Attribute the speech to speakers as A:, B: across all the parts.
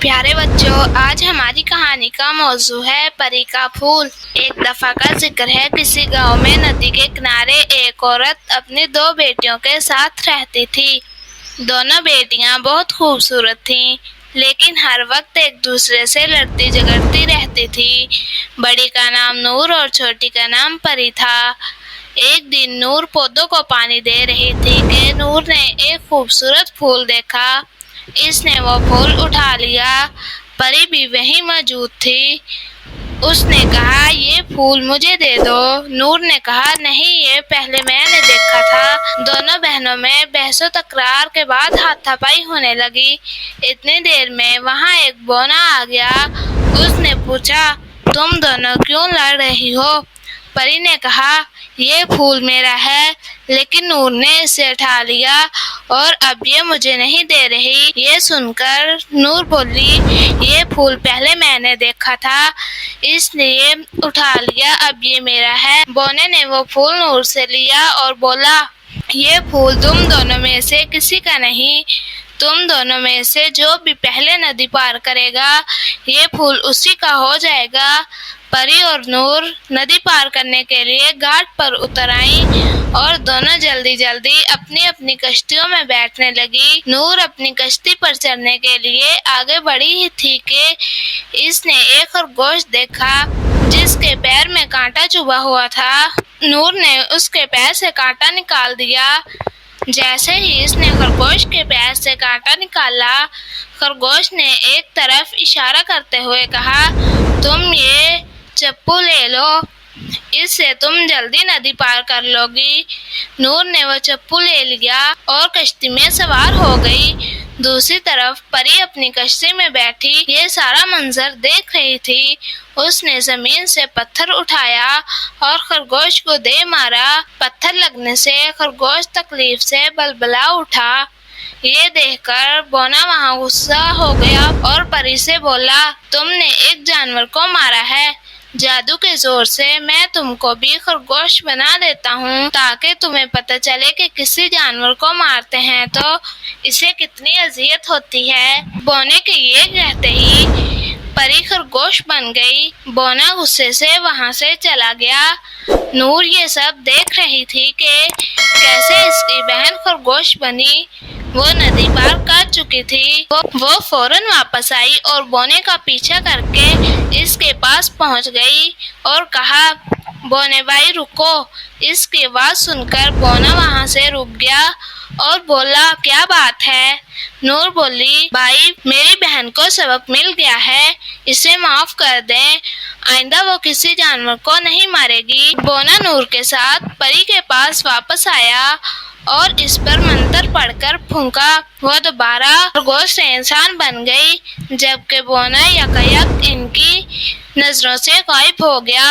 A: پیارے بچوں، آج ہماری کہانی کا موضوع ہے پری کا پھول۔ ایک دفعہ کا ذکر ہے، کسی گاؤں میں ندی کے کنارے ایک عورت اپنی 2 بیٹیوں کے ساتھ رہتی تھی۔ دونوں بیٹیاں بہت خوبصورت تھیں، لیکن ہر وقت ایک دوسرے سے لڑتی جھگڑتی رہتی تھی۔ بڑی کا نام نور اور چھوٹی کا نام پری تھا۔ ایک دن نور پودوں کو پانی دے رہی تھی کہ نور نے ایک خوبصورت پھول دیکھا۔ اس نے وہ پھول اٹھا لیا۔ پری بھی وہیں موجود تھی۔ اس نے کہا، یہ پھول مجھے دے دو۔ نور نے کہا، نہیں، یہ پہلے میں نے دیکھا تھا۔ دونوں بہنوں میں بحث و تکرار کے بعد ہاتھا پائی ہونے لگی۔ اتنی دیر میں وہاں ایک بونا آ گیا۔ اس نے پوچھا، تم دونوں کیوں لڑ رہی ہو؟ پری نے کہا، یہ پھول میرا ہے، لیکن نور نے اسے اٹھا لیا اور اب یہ مجھے نہیں دے رہی۔ یہ سن کر نور بولی، یہ پھول پہلے میں نے دیکھا تھا، اس لیے اٹھا لیا، اب یہ میرا ہے۔ بونے نے وہ پھول نور سے لیا اور بولا، یہ پھول تم دونوں میں سے کسی کا نہیں، تم دونوں میں سے جو بھی پہلے ندی پار کرے گا، یہ پھول اسی کا ہو جائے گا۔ پری اور نور ندی پار کرنے کے لیے گھاٹ پر اتر آئیں اور دونوں جلدی جلدی اپنی اپنی کشتیوں میں بیٹھنے لگی۔ نور اپنی کشتی پر چڑھنے کے لیے آگے بڑھی ہی تھی کہ اس نے ایک خرگوش دیکھا جس کے پیر میں کانٹا چبھا ہوا تھا۔ نور نے اس کے پیر سے کانٹا نکال دیا۔ جیسے ہی اس نے خرگوش کے پیر سے کانٹا نکالا، خرگوش نے ایک طرف اشارہ کرتے ہوئے کہا، تم یہ چپو لے لو، اس سے تم جلدی ندی پار کر لو گی۔ نور نے وہ چپو لے لیا اور کشتی میں سوار ہو گئی۔ دوسری طرف پری اپنی کشتی میں بیٹھی یہ سارا منظر دیکھ رہی تھی۔ اس نے زمین سے پتھر اٹھایا اور خرگوش کو دے مارا۔ پتھر لگنے سے خرگوش تکلیف سے بلبلا اٹھا۔ یہ دیکھ کر بونا وہاں غصہ ہو گیا اور پری سے بولا، تم نے ایک جانور کو مارا ہے، جادو کے زور سے میں تم کو بھی خرگوش بنا دیتا ہوں تاکہ تمہیں پتہ چلے کہ کسی جانور کو مارتے ہیں تو اسے کتنی اذیت ہوتی ہے۔ بونے کے یہ کہتے ہی پری خرگوش بن گئی۔ بونا غصے سے وہاں سے چلا گیا۔ نور یہ سب دیکھ رہی تھی کہ کیسے اس کی بہن خرگوش بنی۔ وہ ندی پار کر چکی تھی۔ وہ فوراً واپس آئی اور بونے کا پیچھا کر کے اس کے پاس پہنچ گئی اور کہا، بونے بھائی رکو۔ اس کی آواز سن کر بونا وہاں سے رک گیا اور بولا، کیا بات ہے؟ نور بولی، بھائی میری بہن کو سبق مل گیا ہے، اسے معاف کر دیں، آئندہ وہ کسی جانور کو نہیں مارے گی۔ بونا نور کے ساتھ پری کے پاس واپس آیا اور اس پر منتر پڑھ کر پھونکا۔ وہ دوبارہ خرگوش سے انسان بن گئی، جبکہ بونا یکایک ان کی نظروں سے غائب ہو گیا۔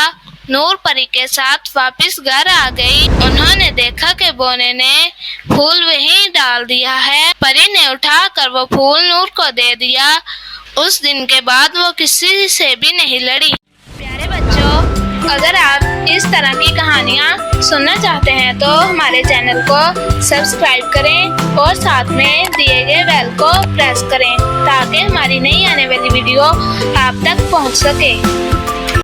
A: نور پری کے ساتھ واپس گھر آ گئی۔ انہوں نے دیکھا کہ بونے نے پھول وہیں ڈال دیا ہے۔ پری نے اٹھا کر وہ پھول نور کو دے دیا۔ اس دن کے بعد وہ کسی سے بھی نہیں لڑی۔ پیارے بچوں، اگر آپ اس طرح کی کہانیاں سننا چاہتے ہیں تو ہمارے چینل کو سبسکرائب کریں اور ساتھ میں دیے گئے بیل کو پریس کریں تاکہ ہماری نئی آنے والی ویڈیو آپ تک پہنچ سکے۔